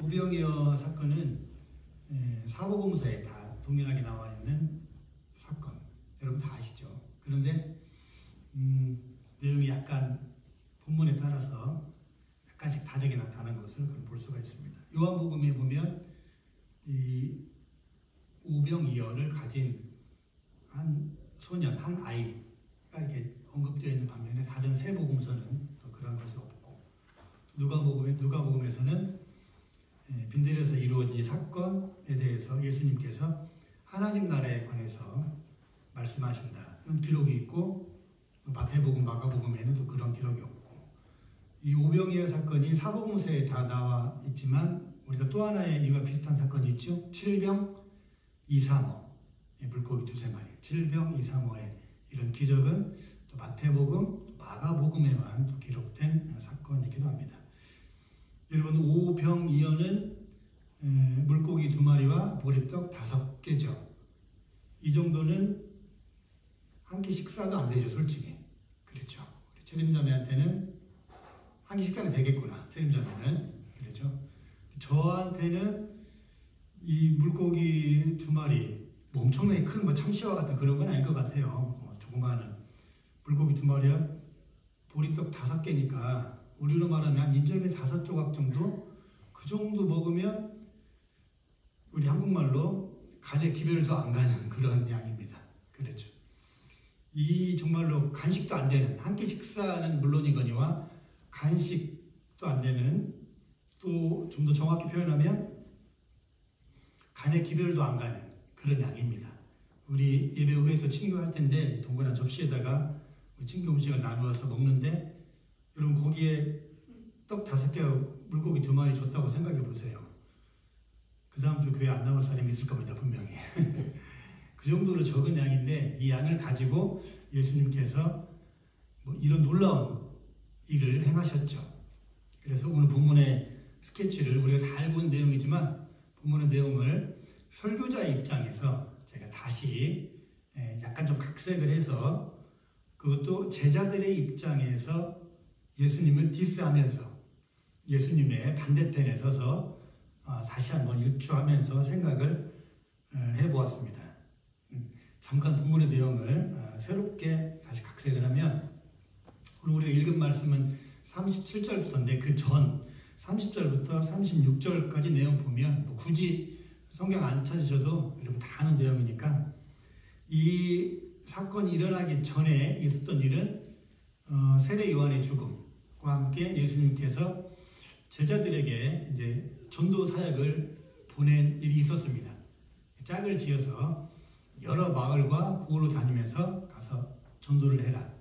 우병이어 사건은 사복음서에 다 동일하게 나와 있는 사건, 여러분 다 아시죠? 그런데 내용이 약간 본문에 따라서 약간씩 다르게 나타나는 것을 볼 수가 있습니다. 요한복음에 보면 이 우병이어를 가진 한 소년, 한 아이가 이렇게 언급되어 있는 반면에 다른 세 복음서는 또 그런 것이 없고, 누가복음에서는 빈들에서 이루어진 이 사건에 대해서 예수님께서 하나님 나라에 관해서 말씀하신다는 기록이 있고, 마태복음, 마가복음에는 또 그런 기록이 없고, 이 오병이어 사건이 사복음서에 다 나와 있지만 우리가 또 하나의 이와 비슷한 사건이 있죠. 7병 235, 물고기 2~3마리, 7병 235의 이런 기적은 또 마태복음, 또 마가복음에만 또 기록된 사건이기도 합니다. 여러분, 오병이어는 물고기 2마리와 보리떡 5개죠. 이 정도는 한 끼 식사도 안 되죠, 솔직히. 그렇죠. 우리 책임자매한테는 한 끼 식사는 되겠구나, 책임자매는. 그렇죠. 저한테는 이 물고기 2마리, 뭐 엄청나게 큰 뭐 참치와 같은 그런 건 아닐 것 같아요. 조그마한 물고기 2마리와 보리떡 5개니까 우리로 말하면 한 인절미 5조각 정도? 그 정도 먹으면 우리 한국말로 간에 기별도 안 가는 그런 양입니다. 그렇죠. 이 정말로 간식도 안 되는, 한 끼 식사는 물론이거니와 간식도 안 되는, 또 좀 더 정확히 표현하면 간에 기별도 안 가는 그런 양입니다. 우리 예배 후에 또 친교할 텐데 동그란 접시에다가 친교 음식을 나누어서 먹는데, 여러분 거기에 떡 5개, 물고기 2마리 줬다고 생각해 보세요. 그 다음 주 교회 안 나올 사람이 있을 겁니다, 분명히. 그 정도로 적은 양인데 이 양을 가지고 예수님께서 뭐 이런 놀라운 일을 행하셨죠. 그래서 오늘 본문의 스케치를 우리가 다 알고 있는 내용이지만 본문의 내용을 설교자의 입장에서 제가 다시 약간 좀 각색을 해서, 그것도 제자들의 입장에서 예수님을 디스하면서 예수님의 반대편에 서서 다시 한번 유추하면서 생각을 해보았습니다. 잠깐 본문의 내용을 새롭게 다시 각색을 하면, 우리가 읽은 말씀은 37절부터인데 그 전 30절부터 36절까지 내용 보면 뭐 굳이 성경 안 찾으셔도 여러분 다 아는 내용이니까, 이 사건이 일어나기 전에 있었던 일은 세례 요한의 죽음과 함께 예수님께서 제자들에게 이제 전도 사역을 보낸 일이 있었습니다. 짝을 지어서 여러 마을과 고을로 다니면서 가서 전도를 해라.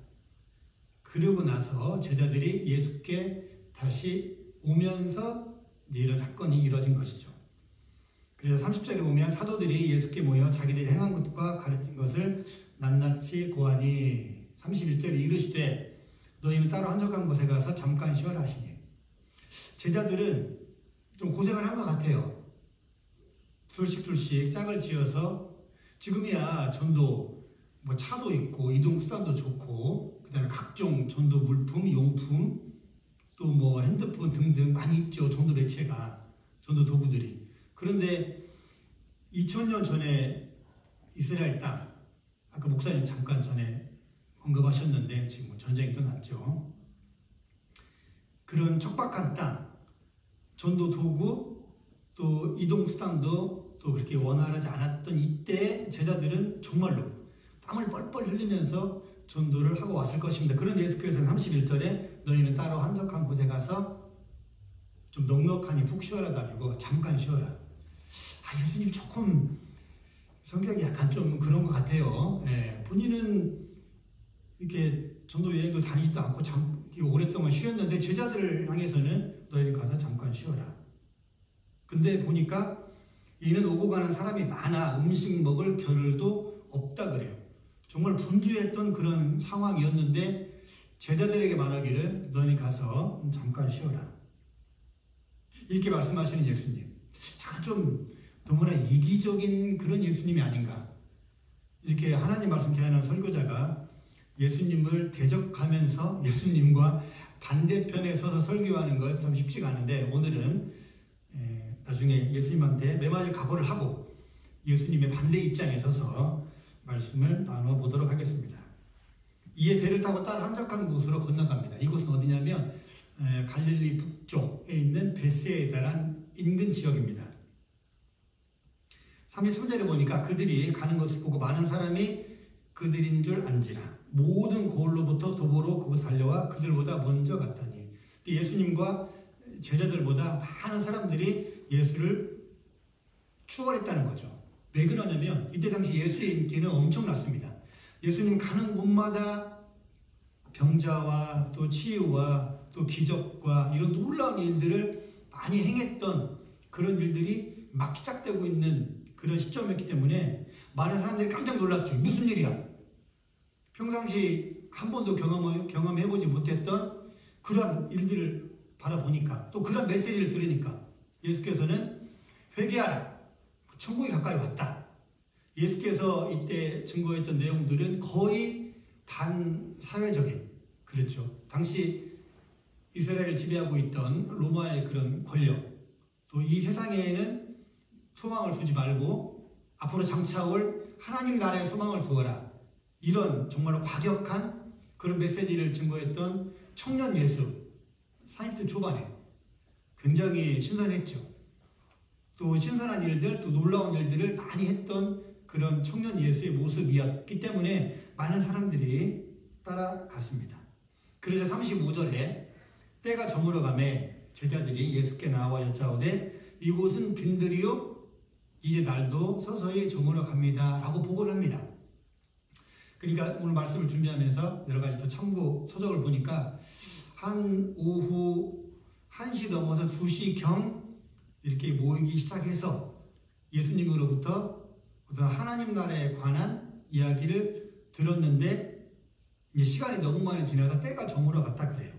그러고 나서 제자들이 예수께 다시 오면서 이제 이런 사건이 이루어진 것이죠. 그래서 30절에 보면 사도들이 예수께 모여 자기들이 행한 것과 가르친 것을 낱낱이 고하니, 31절에 이르시되 너희는 따로 한적한 곳에 가서 잠깐 쉬어라 하시니, 제자들은 좀 고생을 한 것 같아요. 둘씩 짝을 지어서 지금이야 전도 뭐 차도 있고 이동수단도 좋고, 그 다음에 각종 전도 물품, 용품, 또 뭐 핸드폰 등등 많이 있죠. 전도 매체가, 전도 도구들이. 그런데 2000년 전에 이스라엘 땅, 아까 목사님 잠깐 전에 언급하셨는데 지금 전쟁이 또 났죠. 그런 척박한 땅, 전도 도구, 또 이동수단도 또 그렇게 원활하지 않았던 이때 제자들은 정말로 땀을 뻘뻘 흘리면서 전도를 하고 왔을 것입니다. 그런데 예수께서는 31절에 너희는 따로 한적한 곳에 가서 좀 넉넉하니 푹 쉬어라도 아니고 잠깐 쉬어라. 예수님 조금 성격이 약간 좀 그런 것 같아요. 본인은 이렇게 전도 여행도 다니지도 않고 오랫동안 쉬었는데 제자들을 향해서는 너희는 가서 잠깐 쉬어라. 근데 보니까 이는 오고 가는 사람이 많아 음식 먹을 겨를도 없다 그래요. 정말 분주했던 그런 상황이었는데 제자들에게 말하기를 너희는 가서 잠깐 쉬어라. 이렇게 말씀하시는 예수님. 약간 좀 너무나 이기적인 그런 예수님이 아닌가. 이렇게 하나님 말씀 전하는 설교자가 예수님을 대적하면서 예수님과 반대편에 서서 설교하는 것 참 쉽지가 않은데, 오늘은 나중에 예수님한테 매맞을 각오를 하고 예수님의 반대 입장에 서서 말씀을 나눠보도록 하겠습니다. 이에 배를 타고 딸 한적한 곳으로 건너갑니다. 이곳은 어디냐면 갈릴리 북쪽에 있는 베세다란 인근 지역입니다. 33절에 보니까 그들이 가는 것을 보고 많은 사람이 그들인 줄 안지라 모든 고을로부터 도보로 그곳 달려와 그들보다 먼저 갔더니 예수님과 제자들보다 많은 사람들이 예수를 추월했다는 거죠. 왜 그러냐면 이때 당시 예수의 인기는 엄청났습니다. 예수님 가는 곳마다 병자와 또 치유와 또 기적과 이런 놀라운 일들을 많이 행했던 그런 일들이 막 시작되고 있는 그런 시점이었기 때문에 많은 사람들이 깜짝 놀랐죠. 무슨 일이야? 평상시 한 번도 경험해보지 못했던 그런 일들을 바라보니까 또 그런 메시지를 들으니까 예수께서는 회개하라. 천국이 가까이 왔다. 예수께서 이때 증거했던 내용들은 거의 반사회적인, 그렇죠. 당시 이스라엘을 지배하고 있던 로마의 그런 권력, 또 이 세상에는 소망을 두지 말고 앞으로 장차올 하나님 나라의 소망을 두어라. 이런 정말로 과격한 그런 메시지를 증거했던 청년 예수, 40대 초반에 굉장히 신선했죠. 또 신선한 일들, 또 놀라운 일들을 많이 했던 그런 청년 예수의 모습이었기 때문에 많은 사람들이 따라갔습니다. 그러자 35절에 때가 저물어가매 제자들이 예수께 나와 여짜오되 이곳은 빈들이요 이제 날도 서서히 저물어갑니다 라고 보고를 합니다. 그러니까 오늘 말씀을 준비하면서 여러 가지 또 참고 서적을 보니까 한 오후 1시 넘어서 2시경 이렇게 모이기 시작해서 예수님으로부터 어떤 하나님 나라에 관한 이야기를 들었는데 이제 시간이 너무 많이 지나서 때가 저물어 갔다 그래요.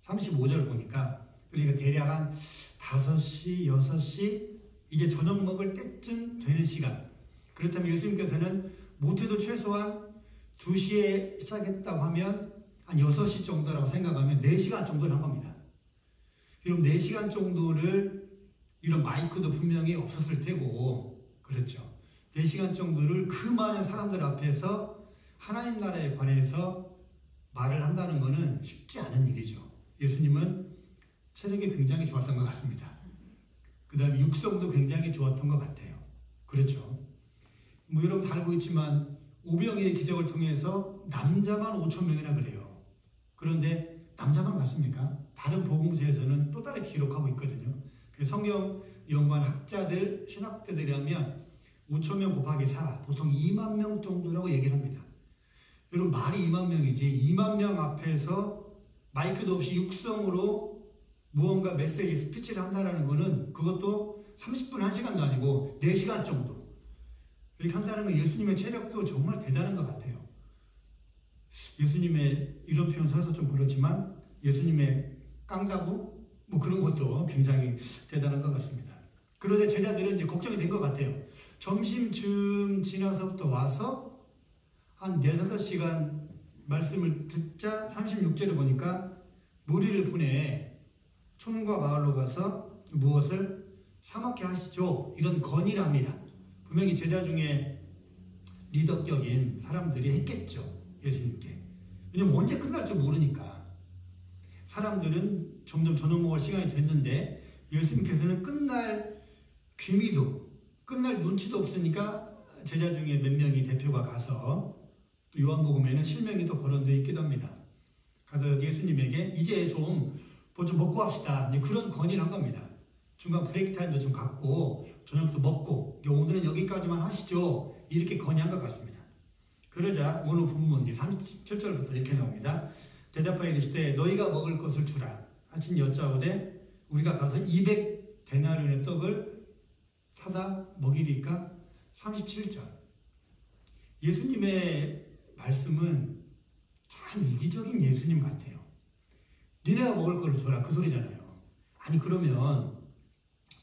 35절 보니까 그러니까 대략 한 5시, 6시 이제 저녁 먹을 때쯤 되는 시간. 그렇다면 예수님께서는 못해도 최소한 2시에 시작했다고 하면 한 6시 정도라고 생각하면 4시간 정도를 한 겁니다. 그럼 4시간 정도를 이런 마이크도 분명히 없었을 테고 그렇죠. 4시간 정도를 그 많은 사람들 앞에서 하나님 나라에 관해서 말을 한다는 것은 쉽지 않은 일이죠. 예수님은 체력이 굉장히 좋았던 것 같습니다. 그 다음에 육성도 굉장히 좋았던 것 같아요. 그렇죠. 뭐 여러분 다 알고 있지만 오병이의 기적을 통해서 남자만 5,000명이나 그래요. 그런데 남자만 맞습니까? 다른 복음서에서는 또 다르게 기록하고 있거든요. 성경 연구한 학자들, 신학자들이 하면 5,000명 곱하기 4, 보통 2만 명 정도라고 얘기를 합니다. 여러분 말이 2만 명이지 2만 명 앞에서 마이크도 없이 육성으로 무언가 메시지 스피치를 한다는 것은 그것도 30분, 1시간도 아니고 4시간 정도 이렇게 한다는 건 예수님의 체력도 정말 대단한 것 같아요. 예수님의 이런 표현 써서 좀 그렇지만 예수님의 깡다구 뭐 그런 것도 굉장히 대단한 것 같습니다. 그런데 제자들은 이제 걱정이 된 것 같아요. 점심쯤 지나서부터 와서 한 4-5시간 말씀을 듣자 36절을 보니까 무리를 보내 촌과 마을로 가서 무엇을 사먹게 하시죠. 이런 건의를 합니다. 분명히 제자 중에 리더격인 사람들이 했겠죠. 예수님께. 왜냐면 언제 끝날 줄 모르니까. 사람들은 점점 저녁 먹을 시간이 됐는데 예수님께서는 끝날 귀미도 끝날 눈치도 없으니까 제자 중에 몇 명이 대표가 가서 또 요한복음에는 실명이 또 거론되어 있기도 합니다. 가서 예수님에게 이제 좀 먹고 합시다. 이제 그런 건의를 한 겁니다. 중간 브레이크 타임도 좀 갖고 저녁도 먹고 오늘은 여기까지만 하시죠. 이렇게 건의한 것 같습니다. 그러자 오늘 본문 37절부터 이렇게 나옵니다. 대답하여 이르시되 너희가 먹을 것을 주라. 하신 여짜오되 우리가 가서 200데나리온의 떡을 사다 먹이리까? 37절. 예수님의 말씀은 참 이기적인 예수님 같아요. 니네가 먹을 거를 줘라 그 소리잖아요. 아니 그러면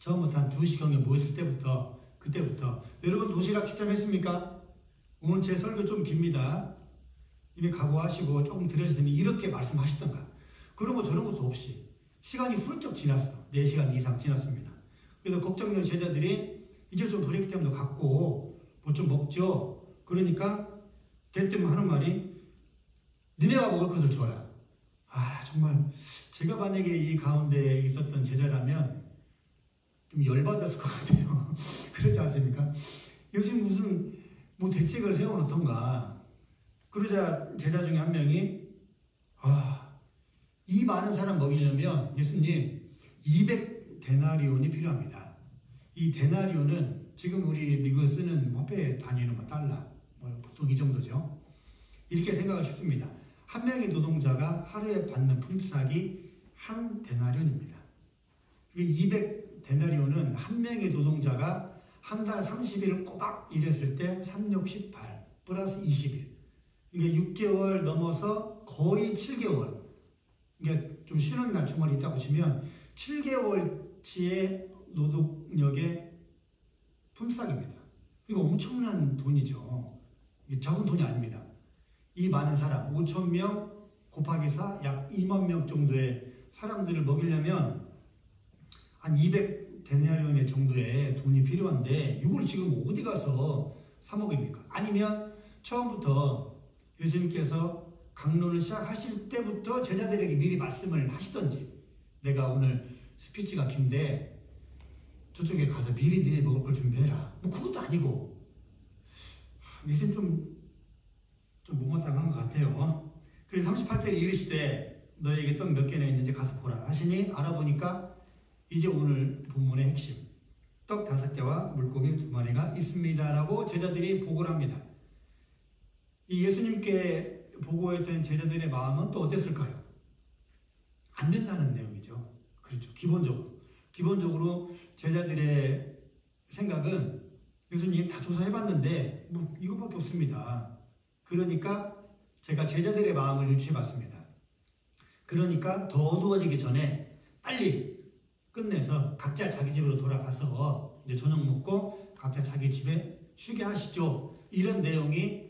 처음부터 한 2시경에 모였을 때부터 그때부터 여러분 도시락 취참했습니까? 오늘 제 설교 좀 깁니다. 이미 각오하시고 조금 들으실 테니 이렇게 말씀하시던가. 그런 거 저런 것도 없이 시간이 훌쩍 지났어. 4시간 이상 지났습니다. 그래서 걱정되는 제자들이 이제 좀 브레이크 타임도 갖고 뭐 좀 먹죠. 그러니까 대뜸 하는 말이 니네가 먹을 것을 줘라. 아 정말 제가 만약에 이 가운데 있었던 제자라면 좀 열받았을 것 같아요. 그렇지 않습니까? 예수님 무슨 뭐 대책을 세워놓던가. 그러자 제자 중에 한 명이 이 많은 사람 먹이려면 예수님 200데나리온이 필요합니다. 이 데나리온은 지금 우리 미국에 쓰는 화폐 단위는 뭐 달러, 뭐 보통 이 정도죠. 이렇게 생각하고 싶습니다. 한 명의 노동자가 하루에 받는 품삯이 한 데나리온입니다. 200데나리온은 한 명의 노동자가 한 달 30일을 꼬박 일했을 때 3, 6, 18 플러스 20일. 이게 6개월 넘어서 거의 7개월. 이게 좀 쉬는 날 주말이 있다고 치면 7개월치의 노동력의 품삯입니다. 이거 엄청난 돈이죠. 이게 적은 돈이 아닙니다. 이 많은 사람, 5,000명 곱하기 4, 약 2만 명 정도의 사람들을 먹이려면 한 200데나리온 정도의 돈이 필요한데 이걸 지금 어디 가서 사 먹입니까? 아니면 처음부터 예수님께서 강론을 시작하실 때부터 제자들에게 미리 말씀을 하시던지 내가 오늘 스피치가 긴데 저쪽에 가서 미리 니네 먹을 걸 준비해라. 뭐 그것도 아니고 예수님 좀 못마땅한 것 같아요. 그래서 38절에 이르시되 너에게 떡 몇 개나 있는지 가서 보라 하시니 알아보니까 이제 오늘 본문의 핵심 떡 5개와 물고기 2마리가 있습니다 라고 제자들이 보고를 합니다. 이 예수님께 보고했던 제자들의 마음은 또 어땠을까요? 안 된다는 내용이죠. 그렇죠. 기본적으로 제자들의 생각은 예수님 다 조사해봤는데 뭐 이것밖에 없습니다. 그러니까 제가 제자들의 마음을 유추해봤습니다. 그러니까 더 어두워지기 전에 빨리 끝내서 각자 자기 집으로 돌아가서 이제 저녁 먹고 각자 자기 집에 쉬게 하시죠. 이런 내용이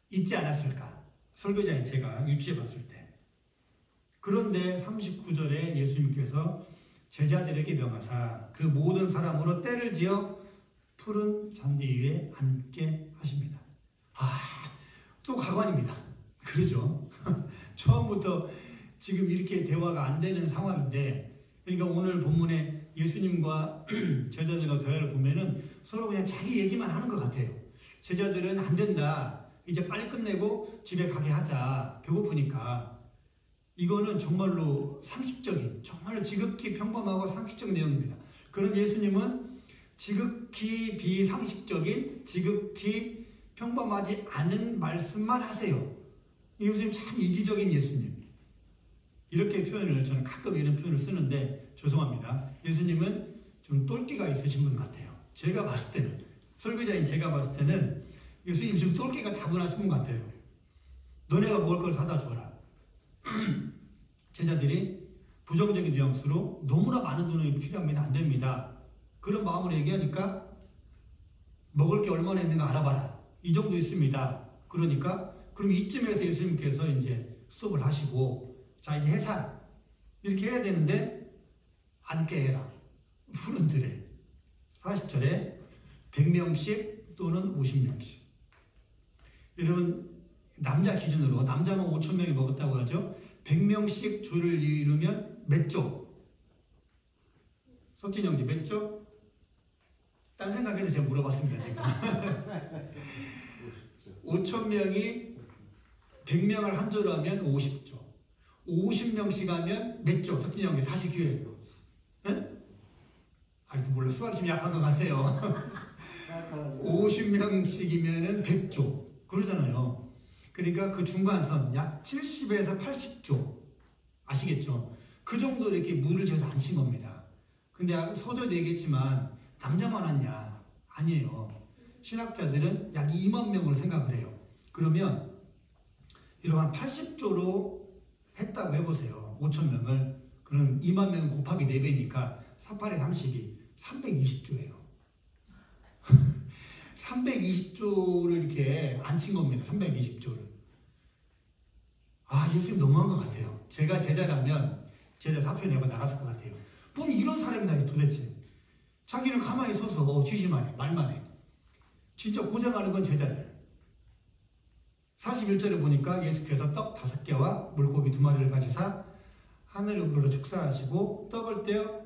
있지 않았을까? 설교자인 제가 유추해봤을 때. 그런데 39절에 예수님께서 제자들에게 명하사 그 모든 사람으로 때를 지어 푸른 잔디 위에 앉게 하십니다. 또 가관입니다. 그러죠. 처음부터 지금 이렇게 대화가 안 되는 상황인데 그러니까 오늘 본문에 예수님과 제자들과 대화를 보면은 서로 그냥 자기 얘기만 하는 것 같아요. 제자들은 안 된다. 이제 빨리 끝내고 집에 가게 하자. 배고프니까. 이거는 정말로 상식적인, 정말로 지극히 평범하고 상식적인 내용입니다. 그런 예수님은 지극히 비상식적인, 지극히 평범하지 않은 말씀만 하세요. 예수님 참 이기적인 예수님. 이렇게 표현을 저는 가끔 이런 표현을 쓰는데 죄송합니다. 예수님은 좀 똘끼가 있으신 분 같아요. 제가 봤을 때는 설교자인 제가 봤을 때는 예수님 지금 똘끼가 다분하신 분 같아요. 너네가 먹을 걸 사다 줘라. 제자들이 부정적인 뉘앙스로 너무나 많은 돈이 필요합니다. 안 됩니다. 그런 마음으로 얘기하니까 먹을 게 얼마나 있는가 알아봐라. 이 정도 있습니다. 그러니까 그럼 이쯤에서 예수님께서 이제 수업을 하시고 자 이제 해산 이렇게 해야 되는데 앉게 해라. 푸른 들에 40절에 100명씩 또는 50명씩. 여러분 남자 기준으로 남자만 5,000명이 먹었다고 하죠. 100명씩 조를 이루면 몇 조? 석진 형제 몇 조? 딴 생각해서 제가 물어봤습니다. 지금 5,000명이 100명을 한 조로 하면 50조. 50명씩 하면 몇 조? 석진 형제 다시 기회. 네? 아직도 몰라. 수학이 좀 약한 것 같아요. 50명씩이면 100조. 그러잖아요. 그러니까 그 중간선 약 70에서 80조. 아시겠죠? 그 정도 이렇게 물을 재서 앉힌 겁니다. 근데 서두에도 얘기했지만 남자만 왔냐? 아니에요. 신학자들은 약 2만 명으로 생각을 해요. 그러면 이러한 80조로 했다고 해보세요. 5,000명을. 그럼 2만 명 곱하기 4배니까 48에 32, 320조예요. 320조를 이렇게 앉힌 겁니다. 320조를. 예수님 너무한 것 같아요. 제가 제자라면 제자 사표 내고 나갔을 것 같아요. 뭐 이런 사람이 다 도대체. 자기는 가만히 서서 지시만 해, 말만 해. 진짜 고생하는 건 제자들. 41절에 보니까 예수께서 떡 5개와 물고기 2마리를 가지사 하늘으로 축사하시고 떡을 떼어,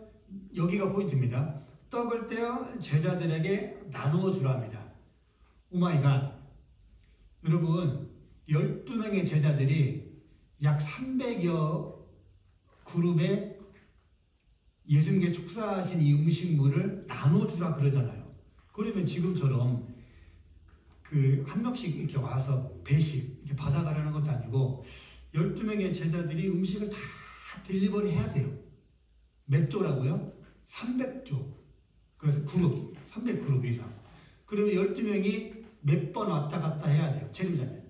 여기가 포인트입니다. 떡을 떼어 제자들에게 나누어 주랍니다. 오마이갓. 여러분, 12명의 제자들이 약 300여 그룹에 예수님께 축사하신 이 음식물을 나눠주라 그러잖아요. 그러면 지금처럼 한 명씩 이렇게 와서 배식 이렇게 받아가라는 것도 아니고 12명의 제자들이 음식을 다 딜리버리 해야 돼요. 몇 조라고요? 300조. 그래서 300그룹 이상. 그러면 12명이 몇 번 왔다 갔다 해야 돼요. 책임자님.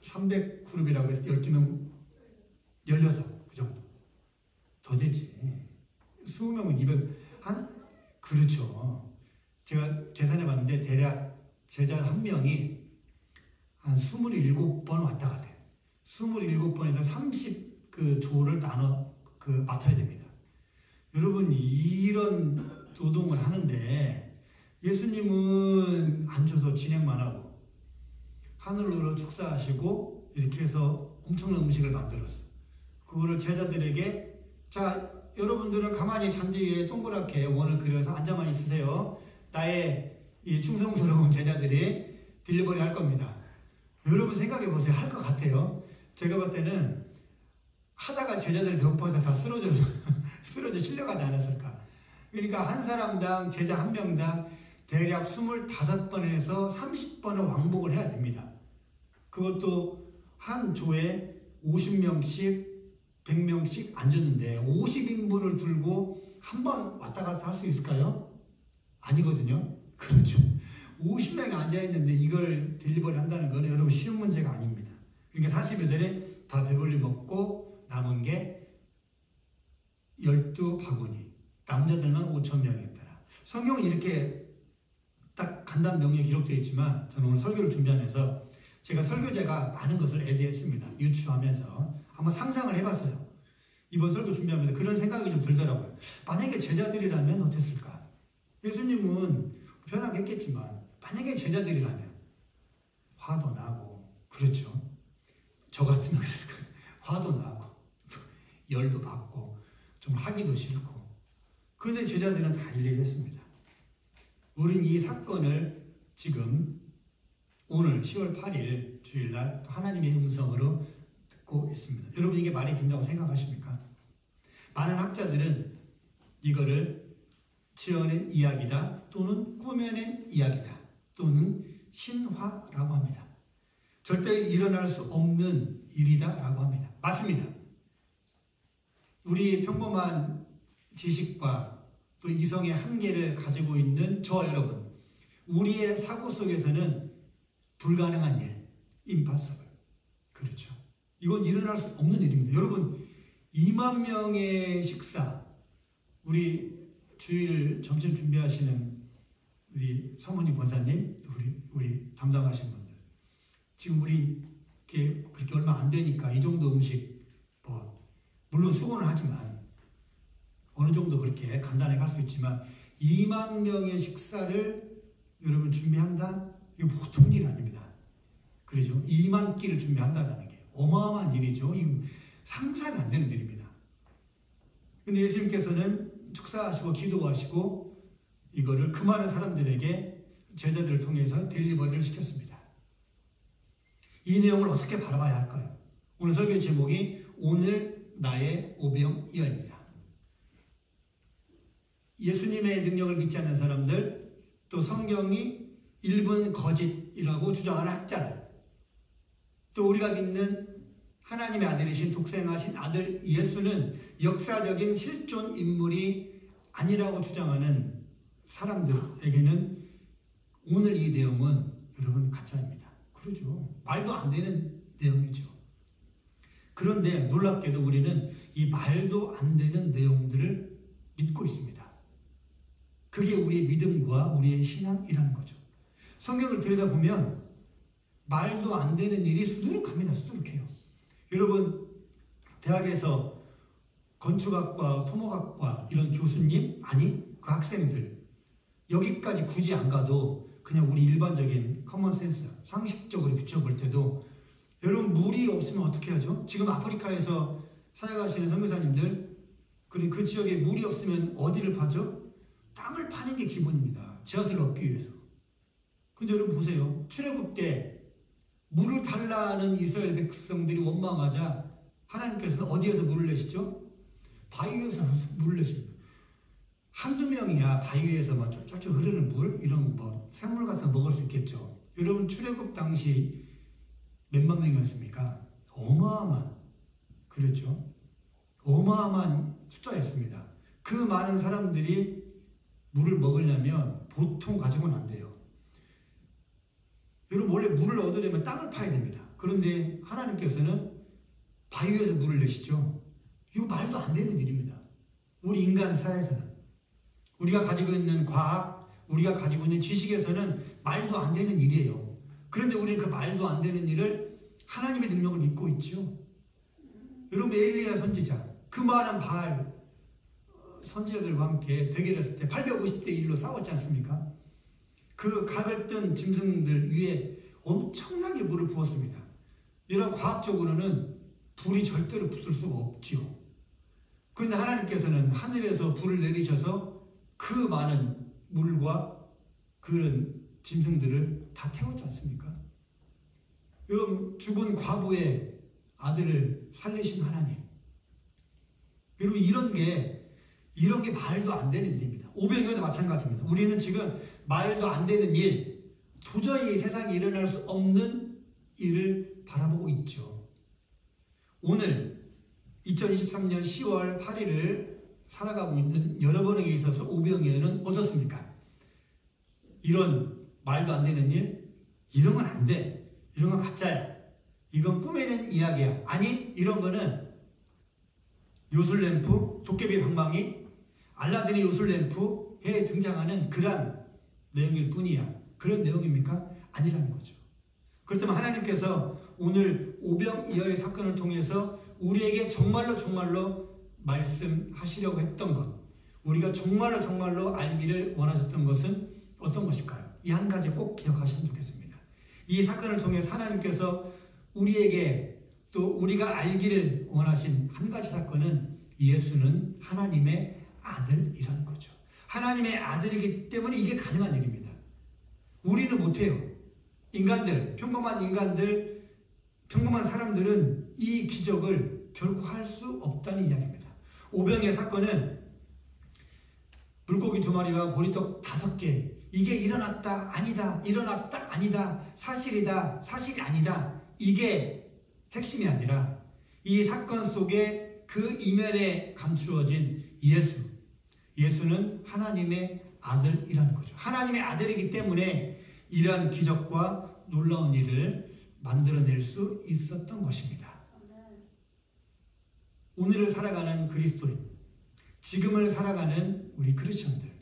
300그룹이라고 해서 12명, 16, 그 정도. 더 되지. 20명은 200, 그렇죠. 제가 계산해 봤는데 대략 제자 한 명이 한 27번 왔다 갔다 해요. 27번에서 30조를 나눠 맡아야 됩니다. 여러분, 이런 노동을 하는데 예수님은 앉아서 진행만 하고 하늘로 축사하시고 이렇게 해서 엄청난 음식을 만들었어. 그거를 제자들에게, 자, 여러분들은 가만히 잔디에 동그랗게 원을 그려서 앉아만 있으세요. 나의 이 충성스러운 제자들이 딜리버리 할 겁니다. 여러분 생각해 보세요. 할 것 같아요. 제가 볼 때는 하다가 제자들이 배고파서 다 쓰러져 실려가지 않았을까. 그러니까 한 사람당, 제자 한 명당 대략 25번에서 30번은 왕복을 해야 됩니다. 그것도 한 조에 50명씩 100명씩 앉았는데 50인분을 들고 한 번 왔다 갔다 할 수 있을까요? 아니거든요. 그렇죠. 50명이 앉아있는데 이걸 딜리버리 한다는 건 여러분 쉬운 문제가 아닙니다. 그러니까 42절에 다 배불리 먹고 남은 게 12바구니. 남자들만 5,000명이었더라. 성경은 이렇게 딱 간단 명령이 기록되어 있지만 저는 오늘 설교를 준비하면서 제가 설교제가 많은 것을 애드했습니다. 유추하면서 한번 상상을 해봤어요. 이번 설교 준비하면서 그런 생각이 좀 들더라고요. 만약에 제자들이라면 어땠을까? 예수님은 편하게 했겠지만 만약에 제자들이라면 화도 나고, 그렇죠. 저 같으면 그랬을 거예요. 화도 나고 열도 받고 좀 하기도 싫고. 그런데 제자들은 다 일일이 했습니다. 우린 이 사건을 지금 오늘 10월 8일 주일날 하나님의 음성으로 듣고 있습니다. 여러분, 이게 말이 된다고 생각하십니까? 많은 학자들은 이거를 지어낸 이야기다, 또는 꾸며낸 이야기다, 또는 신화라고 합니다. 절대 일어날 수 없는 일이다 라고 합니다. 맞습니다. 우리 평범한 지식과 또 이성의 한계를 가지고 있는 저와 여러분, 우리의 사고 속에서는 불가능한 일, impossible. 그렇죠. 이건 일어날 수 없는 일입니다. 여러분, 2만 명의 식사, 우리 주일 점심 준비하시는 우리 사모님 권사님, 우리 담당하신 분들, 지금 우리 그렇게 얼마 안 되니까 이 정도 음식, 물론 수고는 하지만 어느 정도 그렇게 간단하게 할 수 있지만 2만 명의 식사를 여러분 준비한다? 이거 보통 일이 아닙니다. 그렇죠? 2만 끼를 준비한다는 게 어마어마한 일이죠. 이거 상상이 안 되는 일입니다. 근데 예수님께서는 축사하시고 기도하시고 이거를 그 많은 사람들에게 제자들을 통해서 딜리버리를 시켰습니다. 이 내용을 어떻게 바라봐야 할까요? 오늘 설교 제목이 오늘 나의 오병이어입니다. 예수님의 능력을 믿지 않는 사람들, 또 성경이 일본 거짓이라고 주장하는 학자들, 또 우리가 믿는 하나님의 아들이신 독생하신 아들 예수는 역사적인 실존 인물이 아니라고 주장하는 사람들에게는 오늘 이 내용은 여러분 가짜입니다. 그러죠. 말도 안 되는 내용이죠. 그런데 놀랍게도 우리는 이 말도 안 되는 내용들을 믿고 있습니다. 그게 우리의 믿음과 우리의 신앙이라는 거죠. 성경을 들여다보면 말도 안 되는 일이 수두룩합니다. 수두룩해요. 여러분, 대학에서 건축학과, 토목학과 이런 교수님, 아니 그 학생들 여기까지 굳이 안 가도 그냥 우리 일반적인 커먼센스 상식적으로 비춰볼 때도 여러분 물이 없으면 어떻게 하죠? 지금 아프리카에서 사역하시는 선교사님들 그 지역에 물이 없으면 어디를 파죠? 땅을 파는 게 기본입니다. 젖을 얻기 위해서. 근데 여러분 보세요. 출애굽 때 물을 달라는 이스라엘 백성들이 원망하자 하나님께서는 어디에서 물을 내시죠? 바위에서 물을 내십니다. 한두 명이야 바위에서 막 쫄쫄 흐르는 물 이런 뭐 샘물 같은 거 먹을 수 있겠죠. 여러분 출애굽 당시 몇만 명이었습니까? 어마어마한 그렇죠. 어마어마한 숫자였습니다. 그 많은 사람들이 물을 먹으려면 보통 가지고는 안 돼요. 여러분 원래 물을 얻으려면 땅을 파야 됩니다. 그런데 하나님께서는 바위에서 물을 내시죠. 이거 말도 안 되는 일입니다. 우리 인간 사회에서는 우리가 가지고 있는 과학, 우리가 가지고 있는 지식에서는 말도 안 되는 일이에요. 그런데 우리는 그 말도 안 되는 일을 하나님의 능력을 믿고 있죠. 여러분 엘리야 선지자 그 많은 바알 선지자들과 함께 대결했을 때 850대 1로 싸웠지 않습니까? 그 각을 뜬 짐승들 위에 엄청나게 물을 부었습니다. 이런 과학적으로는 불이 절대로 붙을 수가 없지요. 그런데 하나님께서는 하늘에서 불을 내리셔서 그 많은 물과 그런 짐승들을 다 태웠지 않습니까? 여러분 죽은 과부의 아들을 살리신 하나님. 여러분 이런 게 말도 안 되는 일입니다. 오병이어도 마찬가지입니다. 우리는 지금 말도 안 되는 일, 도저히 세상에 일어날 수 없는 일을 바라보고 있죠. 오늘 2023년 10월 8일을 살아가고 있는 여러분에게 있어서 오병이어는 어떻습니까? 이런 말도 안 되는 일, 이런 건 안 돼. 이런 건 가짜야. 이건 꾸며낸 이야기야. 아니, 이런 거는 요술램프, 도깨비 방망이, 알라딘의 요술램프에 등장하는 그런 내용일 뿐이야. 그런 내용입니까? 아니라는 거죠. 그렇다면 하나님께서 오늘 오병이어의 사건을 통해서 우리에게 정말로 말씀하시려고 했던 것, 우리가 정말로 알기를 원하셨던 것은 어떤 것일까요? 이 한 가지 꼭 기억하시면 좋겠습니다. 이 사건을 통해서 하나님께서 우리에게 또 우리가 알기를 원하신 한 가지 사건은 예수는 하나님의 아들이라는 거죠. 하나님의 아들이기 때문에 이게 가능한 일입니다. 우리는 못해요. 인간들, 평범한 사람들은 이 기적을 결코 할 수 없다는 이야기입니다. 오병이의 사건은 물고기 2마리와 보리떡 5개, 이게 일어났다 아니다, 일어났다 아니다, 사실이다 사실이 아니다, 이게 핵심이 아니라 이 사건 속에 그 이면에 감추어진 예수는 하나님의 아들이라는 거죠. 하나님의 아들이기 때문에 이러한 기적과 놀라운 일을 만들어낼 수 있었던 것입니다. 오늘을 살아가는 그리스도인, 지금을 살아가는 우리 크리스천들,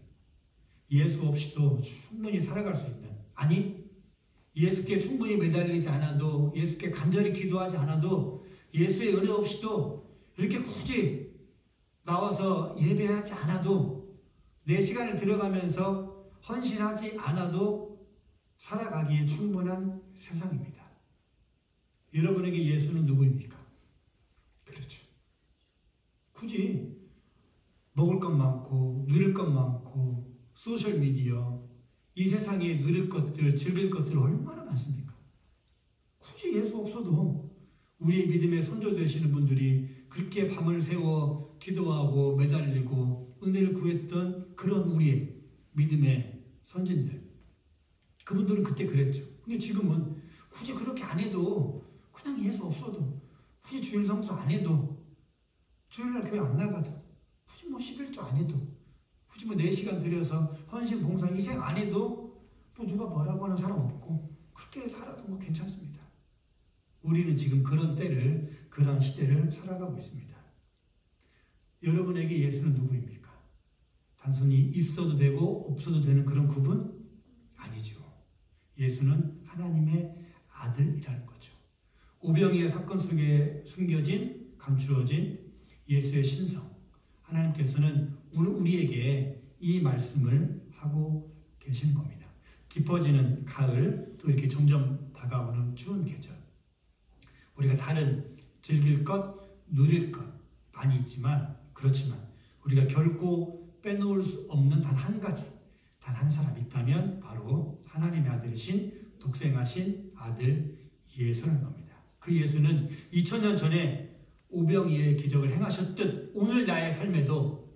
예수 없이도 충분히 살아갈 수 있는, 아니 예수께 충분히 매달리지 않아도, 예수께 간절히 기도하지 않아도, 예수의 은혜 없이도 이렇게 굳이 나와서 예배하지 않아도, 내 시간을 들어가면서 헌신하지 않아도 살아가기에 충분한 세상입니다. 여러분에게 예수는 누구입니까? 그렇죠. 굳이 먹을 것 많고 누릴 것 많고 소셜미디어, 이 세상에 누릴 것들, 즐길 것들 얼마나 많습니까? 굳이 예수 없어도 우리의 믿음의 선조 되시는 분들이 그렇게 밤을 새워 기도하고 매달리고 은혜를 구했던 그런 우리의 믿음의 선진들, 그분들은 그때 그랬죠. 근데 지금은 굳이 그렇게 안 해도, 그냥 예수 없어도, 굳이 주일 성수 안 해도, 주일날 교회 안 나가도, 굳이 11조 안 해도, 굳이 4시간 들여서 헌신 봉사 희생 안 해도 누가 뭐라고 하는 사람 없고, 그렇게 살아도 괜찮습니다. 우리는 지금 그런 때를, 그런 시대를 살아가고 있습니다. 여러분에게 예수는 누구입니까? 단순히 있어도 되고 없어도 되는 그런 구분? 아니죠. 예수는 하나님의 아들이라는 거죠. 오병이의 사건 속에 숨겨진, 감추어진 예수의 신성, 하나님께서는 오늘 우리에게 이 말씀을 하고 계시는 겁니다. 깊어지는 가을, 또 이렇게 점점 다가오는 추운 계절. 우리가 다른 즐길 것, 누릴 것 많이 있지만, 그렇지만 우리가 결코 빼놓을 수 없는 단 한 가지, 단 한 사람 있다면 바로 하나님의 아들이신 독생하신 아들 예수라는 겁니다. 그 예수는 2000년 전에 오병이어의 기적을 행하셨듯 오늘 나의 삶에도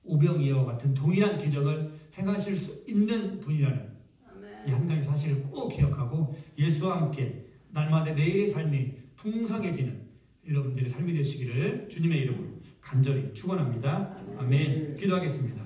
오병이어와 같은 동일한 기적을 행하실 수 있는 분이라는 이 한 가지 사실을 꼭 기억하고 예수와 함께 날마다 내일의 삶이 풍성해지는 여러분들의 삶이 되시기를 주님의 이름으로 간절히 축원합니다. 아멘. 기도하겠습니다.